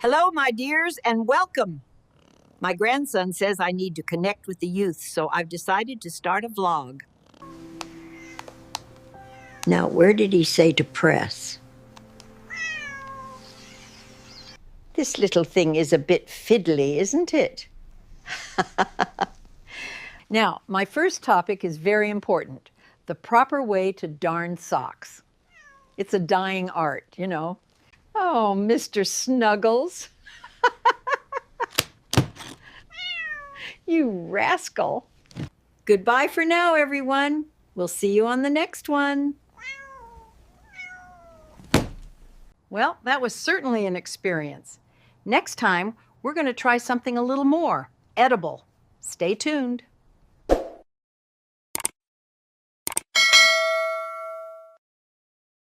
Hello, my dears, and welcome. My grandson says I need to connect with the youth, so I've decided to start a vlog. Now, where did he say to press? This little thing is a bit fiddly, isn't it? Now, my first topic is very important. The proper way to darn socks. It's a dying art, you know. Oh, Mr. Snuggles. You rascal. Goodbye for now, everyone. We'll see you on the next one. Well, that was certainly an experience. Next time, we're going to try something a little more edible. Stay tuned.